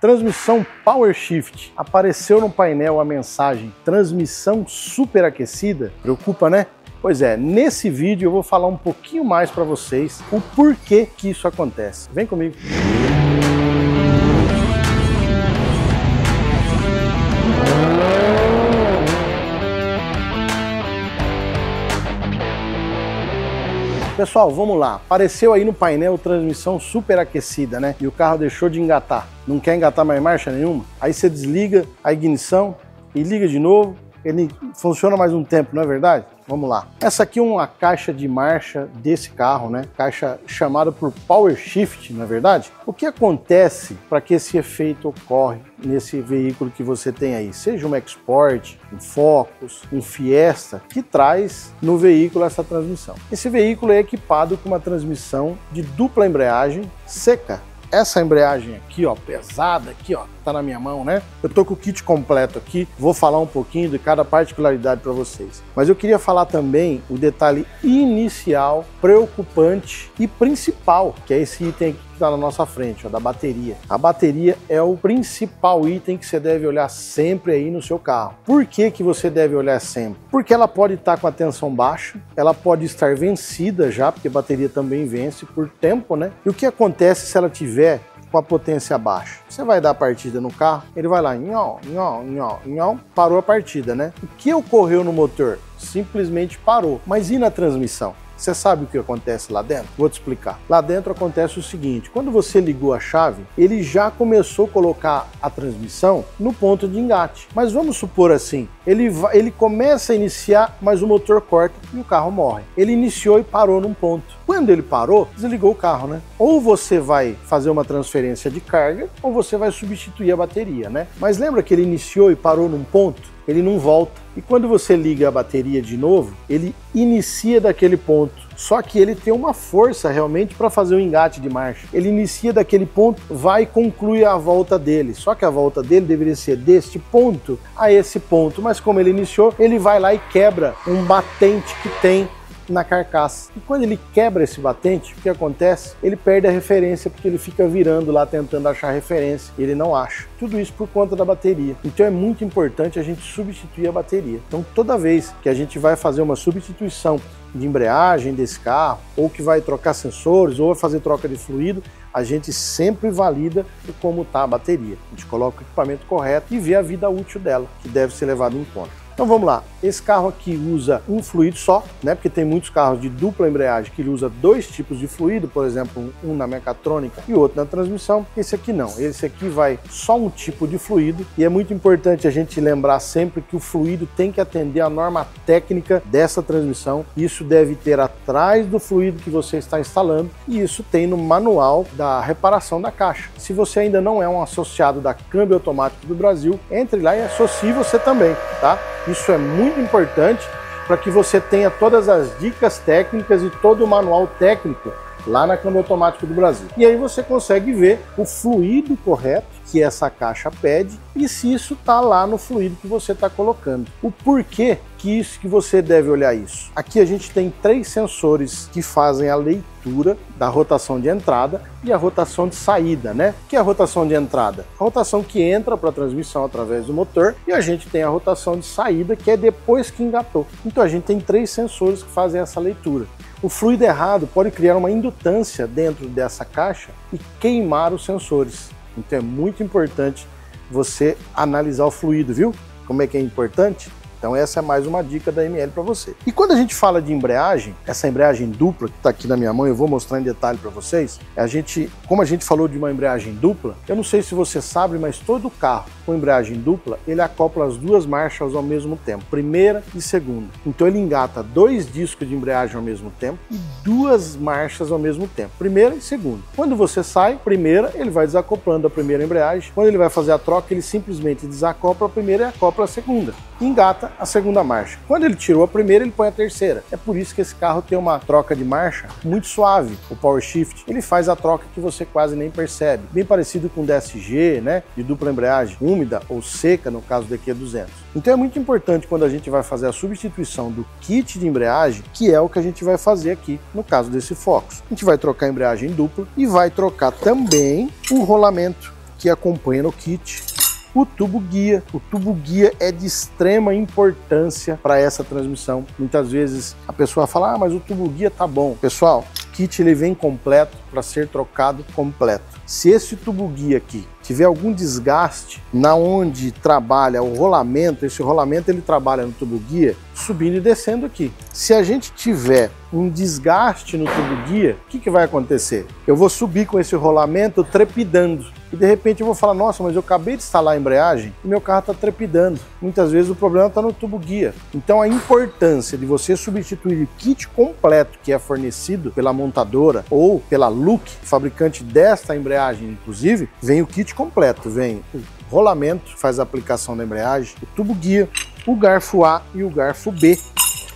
Transmissão Power Shift. Apareceu no painel a mensagem transmissão superaquecida? Preocupa, né? Pois é, nesse vídeo eu vou falar um pouquinho mais para vocês o porquê que isso acontece. Vem comigo. Pessoal, vamos lá. Apareceu aí no painel transmissão superaquecida, né? E o carro deixou de engatar. Não quer engatar mais marcha nenhuma? Aí você desliga a ignição e liga de novo. Ele funciona mais um tempo, não é verdade? Vamos lá. Essa aqui é uma caixa de marcha desse carro, né? Caixa chamada por Power Shift, não é verdade? O que acontece para que esse efeito ocorre nesse veículo que você tem aí? Seja um Export, um Focus, um Fiesta, que traz no veículo essa transmissão. Esse veículo é equipado com uma transmissão de dupla embreagem seca. Essa embreagem aqui, ó, pesada aqui, ó, tá na minha mão, né? Eu tô com o kit completo aqui, vou falar um pouquinho de cada particularidade para vocês. Mas eu queria falar também o detalhe inicial, preocupante e principal, que é esse item aqui que tá na nossa frente, ó, da bateria. A bateria é o principal item que você deve olhar sempre aí no seu carro. Por que que você deve olhar sempre? Porque ela pode estar com a tensão baixa, ela pode estar vencida já, porque a bateria também vence por tempo, né? E o que acontece se ela tiver com a potência baixa? Você vai dar a partida no carro, ele vai lá, nhó, nhó, nhó, nhó, parou a partida, né? O que ocorreu no motor? Simplesmente parou. Mas e na transmissão? Você sabe o que acontece lá dentro? Vou te explicar. Lá dentro acontece o seguinte, quando você ligou a chave, ele já começou a colocar a transmissão no ponto de engate. Mas vamos supor assim, ele começa a iniciar, mas o motor corta e o carro morre. Ele iniciou e parou num ponto. Quando ele parou, desligou o carro, né? Ou você vai fazer uma transferência de carga, ou você vai substituir a bateria, né? Mas lembra que ele iniciou e parou num ponto? Ele não volta. E quando você liga a bateria de novo, ele inicia daquele ponto. Só que ele tem uma força realmente para fazer o engate de marcha. Ele inicia daquele ponto, vai e conclui a volta dele. Só que a volta dele deveria ser deste ponto a esse ponto. Mas como ele iniciou, ele vai lá e quebra um batente que tem na carcaça. E quando ele quebra esse batente, o que acontece? Ele perde a referência, porque ele fica virando lá tentando achar referência, e ele não acha. Tudo isso por conta da bateria. Então é muito importante a gente substituir a bateria. Então toda vez que a gente vai fazer uma substituição de embreagem desse carro, ou que vai trocar sensores, ou vai fazer troca de fluido, a gente sempre valida como está a bateria. A gente coloca o equipamento correto e vê a vida útil dela, que deve ser levado em conta. Então vamos lá, esse carro aqui usa um fluido só, né? Porque tem muitos carros de dupla embreagem que ele usa dois tipos de fluido, por exemplo, um na mecatrônica e outro na transmissão. Esse aqui não, esse aqui vai só um tipo de fluido, e é muito importante a gente lembrar sempre que o fluido tem que atender a norma técnica dessa transmissão. Isso deve ter atrás do fluido que você está instalando, e isso tem no manual da reparação da caixa. Se você ainda não é um associado da Câmbio Automático do Brasil, entre lá e associe você também, tá? Isso é muito importante para que você tenha todas as dicas técnicas e todo o manual técnico lá na Câmbio Automático do Brasil. E aí você consegue ver o fluido correto que essa caixa pede e se isso está lá no fluido que você está colocando. O porquê que você deve olhar isso? Aqui a gente tem 3 sensores que fazem a leitura da rotação de entrada e a rotação de saída, né? O que é a rotação de entrada? A rotação que entra para a transmissão através do motor, e a gente tem a rotação de saída, que é depois que engatou. Então a gente tem 3 sensores que fazem essa leitura. O fluido errado pode criar uma indutância dentro dessa caixa e queimar os sensores. Então é muito importante você analisar o fluido, viu? Como é que é importante? Então essa é mais uma dica da ML para você. E quando a gente fala de embreagem, essa embreagem dupla que está aqui na minha mão, eu vou mostrar em detalhe para vocês. Como a gente falou de uma embreagem dupla, eu não sei se você sabe, mas todo carro com embreagem dupla, ele acopla as 2 marchas ao mesmo tempo, primeira e segunda. Então ele engata 2 discos de embreagem ao mesmo tempo e 2 marchas ao mesmo tempo, primeira e segunda. Quando você sai, primeira, ele vai desacoplando a primeira embreagem. Quando ele vai fazer a troca, ele simplesmente desacopla a primeira e acopla a segunda. E engata a segunda marcha. Quando ele tirou a primeira, ele põe a terceira. É por isso que esse carro tem uma troca de marcha muito suave. O Power Shift, ele faz a troca que você quase nem percebe. Bem parecido com o DSG, né? De dupla embreagem úmida ou seca, no caso do EQ200. Então é muito importante quando a gente vai fazer a substituição do kit de embreagem, que é o que a gente vai fazer aqui no caso desse Focus. A gente vai trocar a embreagem dupla e vai trocar também o rolamento, que acompanha no kit o tubo guia. O tubo guia é de extrema importância para essa transmissão. Muitas vezes a pessoa fala, mas o tubo guia tá bom. Pessoal, o kit ele vem completo para ser trocado completo. Se esse tubo guia aqui tiver algum desgaste na onde trabalha o rolamento, esse rolamento ele trabalha no tubo guia subindo e descendo aqui. Se a gente tiver um desgaste no tubo guia, o que vai acontecer? Eu vou subir com esse rolamento trepidando e de repente eu vou falar, nossa, mas eu acabei de instalar a embreagem e meu carro está trepidando. Muitas vezes o problema está no tubo guia. Então a importância de você substituir o kit completo que é fornecido pela montadora ou pela Look, fabricante desta embreagem inclusive, vem o kit completo, vem o rolamento, faz a aplicação da embreagem, o tubo guia, o garfo A e o garfo B.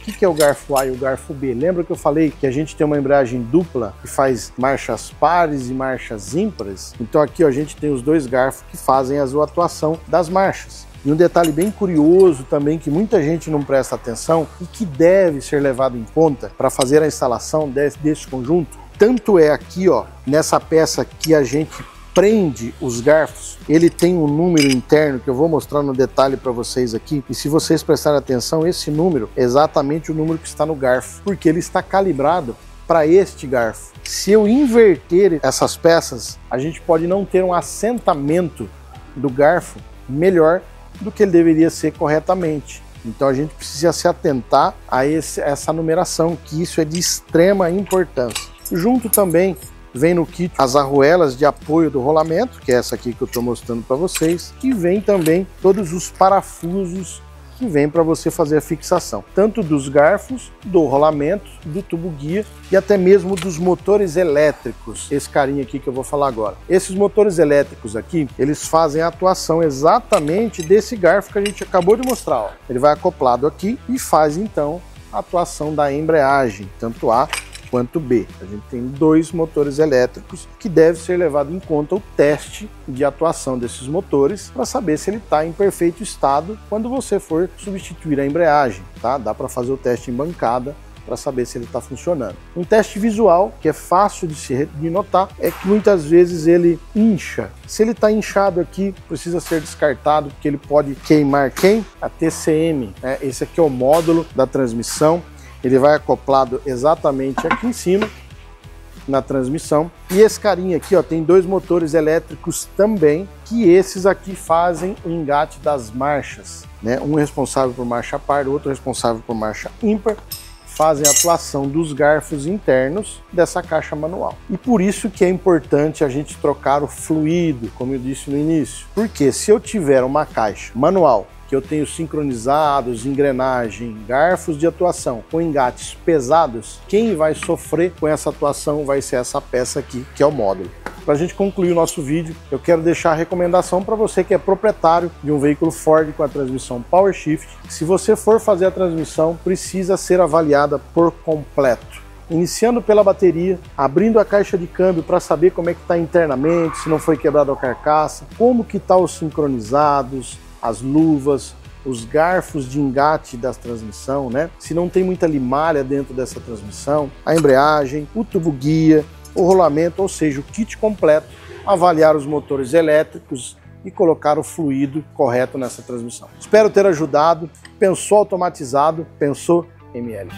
O que é o garfo A e o garfo B? Lembra que eu falei que a gente tem uma embreagem dupla que faz marchas pares e marchas ímpares? Então aqui ó, a gente tem os dois garfos que fazem a atuação das marchas. E um detalhe bem curioso também que muita gente não presta atenção e que deve ser levado em conta para fazer a instalação desse conjunto, tanto é aqui ó, nessa peça que a gente prende os garfos, ele tem um número interno que eu vou mostrar no detalhe para vocês aqui, e se vocês prestarem atenção, esse número é exatamente o número que está no garfo, porque ele está calibrado para este garfo. Se eu inverter essas peças, a gente pode não ter um assentamento do garfo melhor do que ele deveria ser corretamente. Então a gente precisa se atentar a essa numeração, que isso é de extrema importância. Junto também vem no kit as arruelas de apoio do rolamento, que é essa aqui que eu estou mostrando para vocês, e vem também todos os parafusos que vem para você fazer a fixação, tanto dos garfos, do rolamento, do tubo guia e até mesmo dos motores elétricos, esse carinha aqui que eu vou falar agora. Esses motores elétricos aqui, eles fazem a atuação exatamente desse garfo que a gente acabou de mostrar. Ó. Ele vai acoplado aqui e faz então a atuação da embreagem, tanto A quanto B. A gente tem dois motores elétricos que deve ser levado em conta o teste de atuação desses motores para saber se ele está em perfeito estado quando você for substituir a embreagem, tá? Dá para fazer o teste em bancada para saber se ele está funcionando. Um teste visual que é fácil de notar é que muitas vezes ele incha. Se ele está inchado aqui, precisa ser descartado porque ele pode queimar a TCM, né? Esse aqui é o módulo da transmissão. Ele vai acoplado exatamente aqui em cima, na transmissão. E esse carinha aqui, ó, tem dois motores elétricos também, que esses aqui fazem o engate das marchas, né? Um responsável por marcha par, o outro responsável por marcha ímpar, fazem a atuação dos garfos internos dessa caixa manual. E por isso que é importante a gente trocar o fluido, como eu disse no início. Porque se eu tiver uma caixa manual que eu tenho sincronizados, engrenagem, garfos de atuação com engates pesados, quem vai sofrer com essa atuação vai ser essa peça aqui, que é o módulo. Para a gente concluir o nosso vídeo, eu quero deixar a recomendação para você que é proprietário de um veículo Ford com a transmissão Power Shift. Se você for fazer a transmissão, precisa ser avaliada por completo. Iniciando pela bateria, abrindo a caixa de câmbio para saber como é que está internamente, se não foi quebrada a carcaça, como que está os sincronizados, as luvas, os garfos de engate da transmissão, né? Se não tem muita limalha dentro dessa transmissão, a embreagem, o tubo guia, o rolamento, ou seja, o kit completo, avaliar os motores elétricos e colocar o fluido correto nessa transmissão. Espero ter ajudado. Pensou automatizado, pensou ML.